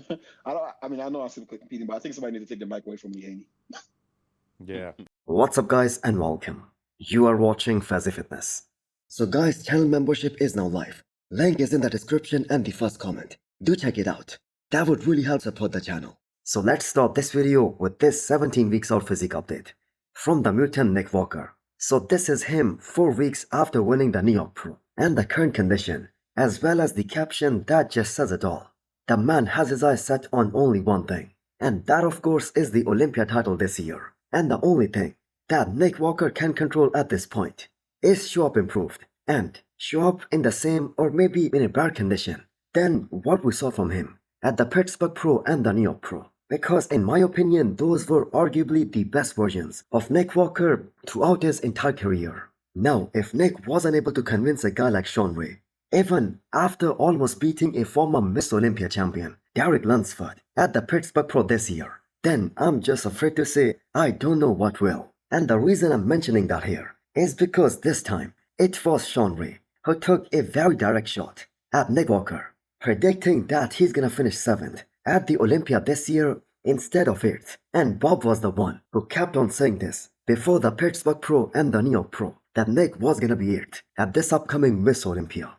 I know I'm still competing, but I think somebody needs to take the mic away from Lee Haney. Yeah. What's up, guys, and welcome. You are watching Fazi Fitness. So, guys, channel membership is now live. Link is in the description and the first comment. Do check it out. That would really help support the channel. So, let's start this video with this 17 weeks out physique update from the mutant Nick Walker. So, this is him 4 weeks after winning the New York Pro, and the current condition, as well as the caption that just says it all. The man has his eyes set on only one thing, and that, of course, is the Olympia title this year. And the only thing that Nick Walker can control at this point is show up improved and show up in the same or maybe in a better condition than what we saw from him at the Pittsburgh Pro and the New York Pro. Because in my opinion, those were arguably the best versions of Nick Walker throughout his entire career. Now, if Nick wasn't able to convince a guy like Shawn Ray, even after almost beating a former Miss Olympia champion, Derek Lunsford, at the Pittsburgh Pro this year, then I'm just afraid to say I don't know what will. And the reason I'm mentioning that here is because this time it was Shawn Ray who took a very direct shot at Nick Walker, predicting that he's gonna finish 7th at the Olympia this year instead of 8th. And Bob was the one who kept on saying this before the Pittsburgh Pro and the New York Pro, that Nick was gonna be 8th at this upcoming Miss Olympia.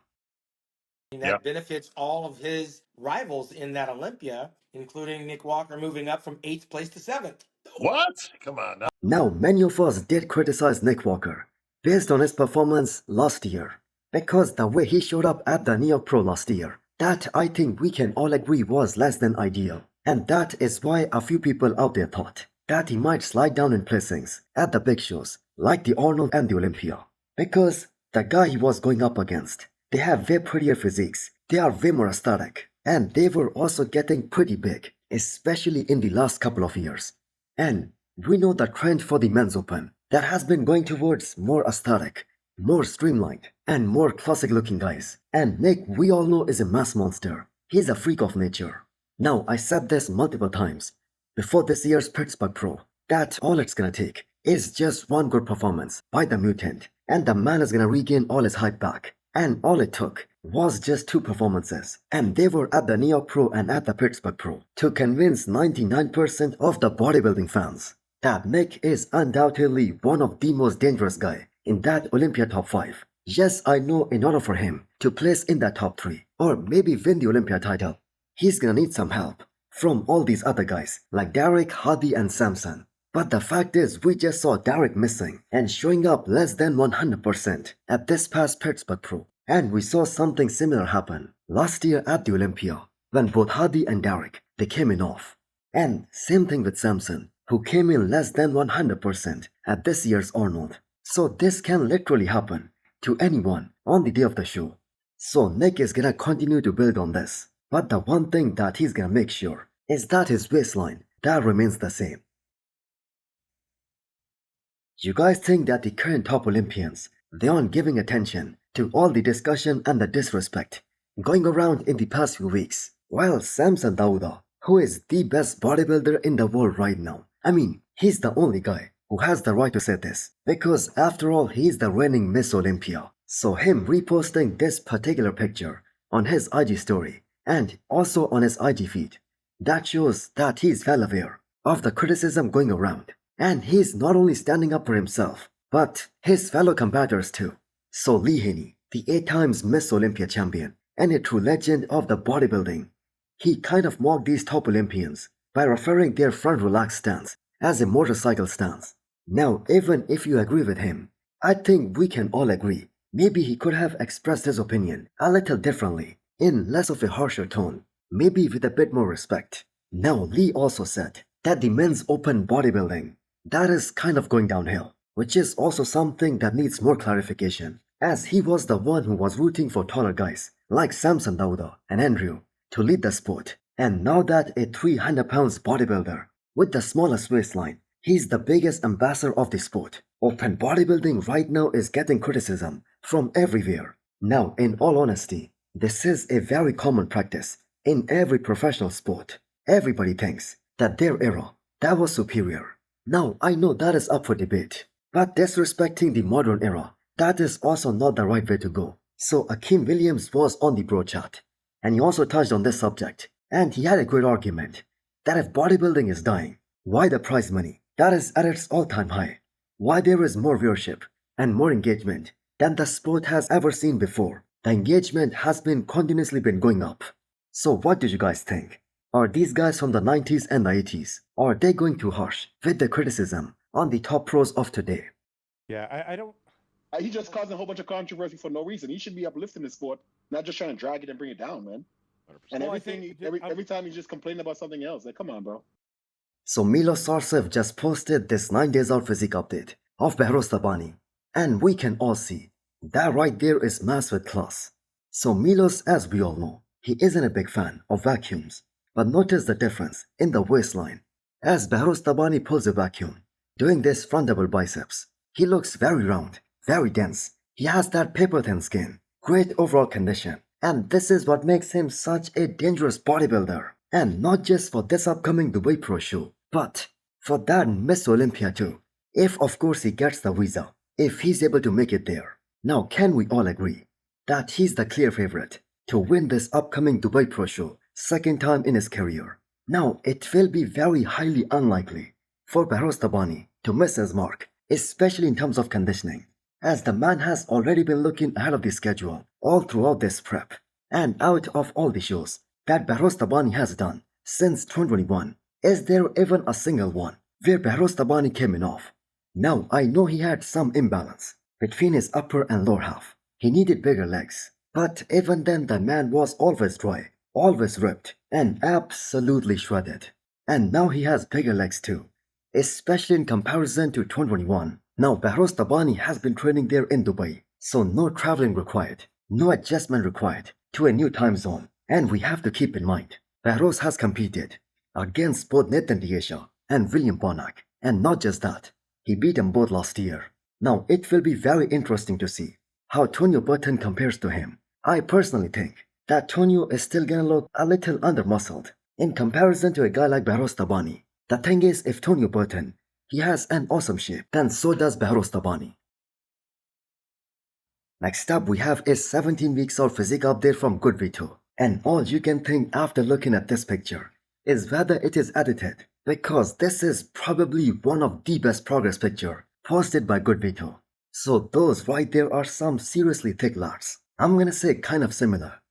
That benefits all of his rivals in that Olympia, including Nick Walker moving up from 8th place to 7th. What? Come on now. Now, many of us did criticize Nick Walker based on his performance last year, because the way he showed up at the New York Pro last year, that I think we can all agree was less than ideal. And that is why a few people out there thought that he might slide down in placings at the big shows like the Arnold and the Olympia. Because the guy he was going up against, they have way prettier physiques, they are way more aesthetic, and they were also getting pretty big, especially in the last couple of years. And we know the trend for the men's open that has been going towards more aesthetic, more streamlined, and more classic looking guys. And Nick, we all know, is a mass monster. He's a freak of nature. Now, I said this multiple times before this year's Pittsburgh Pro, that all it's gonna take is just one good performance by the mutant, and the man is gonna regain all his hype back. And all it took was just 2 performances, and they were at the New York Pro and at the Pittsburgh Pro, to convince 99% of the bodybuilding fans that Nick is undoubtedly one of the most dangerous guy in that Olympia top 5. Yes, I know in order for him to place in that top 3 or maybe win the Olympia title, he's gonna need some help from all these other guys like Derek, Hadi and Samson. But the fact is, we just saw Derek missing and showing up less than 100% at this past Pittsburgh Pro. And we saw something similar happen last year at the Olympia when both Hadi and Derek, they came in off. And same thing with Samson, who came in less than 100% at this year's Arnold. So this can literally happen to anyone on the day of the show. So Nick is gonna continue to build on this. But the one thing that he's gonna make sure is that his waistline, that remains the same. You guys think that the current top Olympians, they aren't giving attention to all the discussion and the disrespect going around in the past few weeks? Well, Samson Dawuda, who is the best bodybuilder in the world right now, I mean, he's the only guy who has the right to say this, because after all, he's the reigning Miss Olympia. So him reposting this particular picture on his IG story and also on his IG feed, that shows that he's well aware of the criticism going around. And he's not only standing up for himself, but his fellow competitors too. So Lee Haney, the 8 times Miss Olympia champion and a true legend of the bodybuilding, he kind of mocked these top Olympians by referring their front relaxed stance as a motorcycle stance. Now, even if you agree with him, I think we can all agree maybe he could have expressed his opinion a little differently, in less of a harsher tone, maybe with a bit more respect. Now, Lee also said that the men's open bodybuilding, that is kind of going downhill, which is also something that needs more clarification, as he was the one who was rooting for taller guys like Samson Dawuda and Andrew to lead the sport. And now that a 300 pounds bodybuilder with the smallest waistline, he's the biggest ambassador of the sport. Open bodybuilding right now is getting criticism from everywhere. Now, in all honesty, this is a very common practice in every professional sport. Everybody thinks that their era, that was superior. Now, I know that is up for debate, but disrespecting the modern era, that is also not the right way to go. So Akeem Williams was on the bro chat, and he also touched on this subject, And he had a good argument that if bodybuilding is dying, why the prize money that is at its all-time high? Why there is more viewership and more engagement than the sport has ever seen before? The engagement has been continuously been going up. So what do you guys think? Are these guys from the 90s and the 80s, are they going too harsh with the criticism on the top pros of today? Yeah, I don't. He just causing a whole bunch of controversy for no reason. He should be uplifting the sport, not just trying to drag it and bring it down, man. 100%. And Well, I everything, think- every time he's just complaining about something else. Like, come on, bro. So Milos Sarcev just posted this 9 days out physique update of Behrouz Tabani, and we can all see that right there is mass with class. So Milos, as we all know, he isn't a big fan of vacuums, but notice the difference in the waistline. As Behrouz Tabani pulls a vacuum, doing this front double biceps, he looks very round, very dense. He has that paper-thin skin, great overall condition, and this is what makes him such a dangerous bodybuilder. And not just for this upcoming Dubai Pro show, but for that Miss Olympia too. If of course he gets the visa, if he's able to make it there. Now can we all agree that he's the clear favorite to win this upcoming Dubai Pro show second time in his career? Now it will be very highly unlikely for Behrouz Tabani to miss his mark, especially in terms of conditioning, as the man has already been looking ahead of the schedule all throughout this prep. And out of all the shows that Behrouz Tabani has done since 2021, is there even a single one where Behrouz Tabani came in off? Now I know he had some imbalance between his upper and lower half. He needed bigger legs, but even then the man was always dry, always ripped, and absolutely shredded. And now he has bigger legs too, especially in comparison to 2021. Now Behrouz Tabani has been training there in Dubai, so no traveling required, no adjustment required to a new time zone. And we have to keep in mind, Behrouz has competed against both Nathan Diasha and William Bonac, and not just that, he beat them both last year. Now it will be very interesting to see how Tonio Burton compares to him. I personally think that Tonio is still gonna look a little under-muscled in comparison to a guy like Behrouz Tabani. The thing is, if Tonio Burton, he has an awesome shape, then so does Behrouz Tabani. Next up, we have a 17 weeks out physique update from Good Vito. And all you can think after looking at this picture is whether it is edited, because this is probably one of the best progress picture posted by Good Vito. So those right there are some seriously thick lats. I'm gonna say kind of similar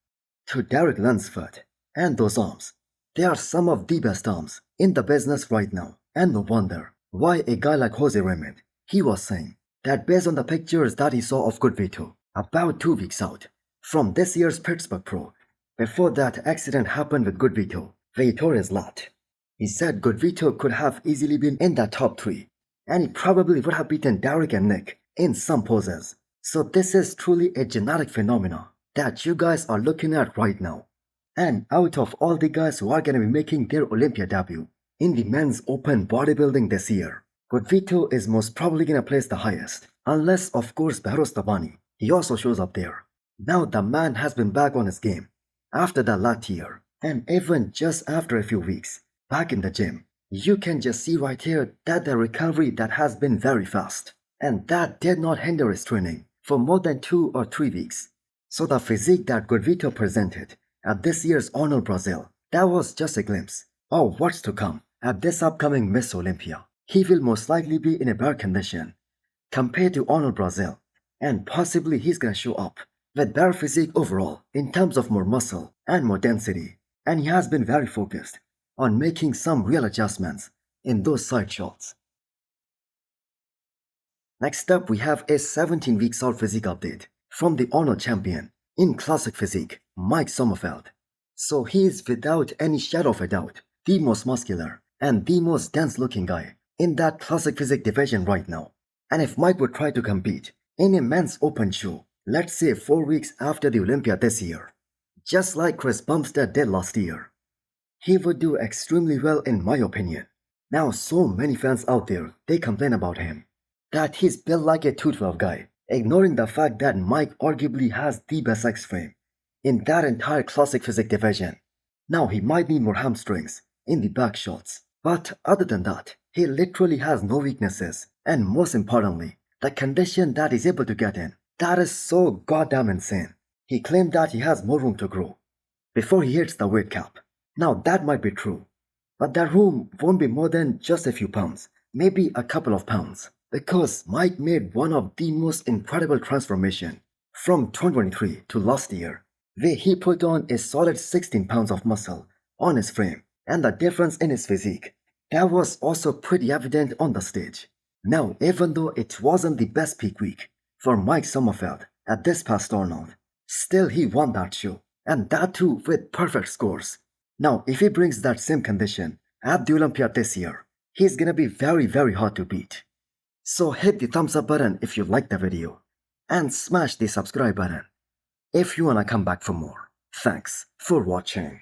to Derek Lunsford. And those arms, they are some of the best arms in the business right now. And no wonder why a guy like Jose Raymond, he was saying that based on the pictures that he saw of Good Vito about 2 weeks out from this year's Pittsburgh Pro, before that accident happened with Good Vito, where he tore his lat, he said Good Vito could have easily been in that top 3, and he probably would have beaten Derek and Nick in some poses. So this is truly a genetic phenomena that you guys are looking at right now. And out of all the guys who are going to be making their Olympia debut in the men's open bodybuilding this year, Good Vito is most probably going to place the highest, unless of course Behrouz Tabani, he also shows up there. Now the man has been back on his game after the lat year, and even just after a few weeks back in the gym, you can just see right here that the recovery that has been very fast, and that did not hinder his training for more than 2 or 3 weeks. So the physique that Good Vito presented at this year's Arnold Brazil, that was just a glimpse of what's to come at this upcoming Miss Olympia. He will most likely be in a better condition compared to Arnold Brazil, and possibly he's gonna show up with better physique overall in terms of more muscle and more density, and he has been very focused on making some real adjustments in those side shots. Next up, we have a 17 weeks out physique update from the Arnold champion in classic physique, Mike Summerfeld. So he is without any shadow of a doubt the most muscular and the most dense looking guy in that classic physique division right now. And if Mike would try to compete in a men's open show, let's say 4 weeks after the Olympia this year, just like Chris Bumstead did last year, he would do extremely well in my opinion. Now so many fans out there, they complain about him, that he's built like a 212 guy, ignoring the fact that Mike arguably has the best X frame in that entire classic physique division. Now he might need more hamstrings in the back shots, but other than that, he literally has no weaknesses, and most importantly, the condition that he's able to get in, that is so goddamn insane. He claimed that he has more room to grow before he hits the weight cap, Now that might be true, but that room won't be more than just a few pounds, maybe a couple of pounds, because Mike made one of the most incredible transformation from 2023 to last year, where he put on a solid 16 pounds of muscle on his frame, and the difference in his physique. That was also pretty evident on the stage. Now, even though it wasn't the best peak week for Mike Summerfeld at this past turnout, still he won that show, and that too with perfect scores. Now, if he brings that same condition at the Olympia this year, he's gonna be very hard to beat. So hit the thumbs up button if you liked the video, and smash the subscribe button if you wanna come back for more. Thanks for watching.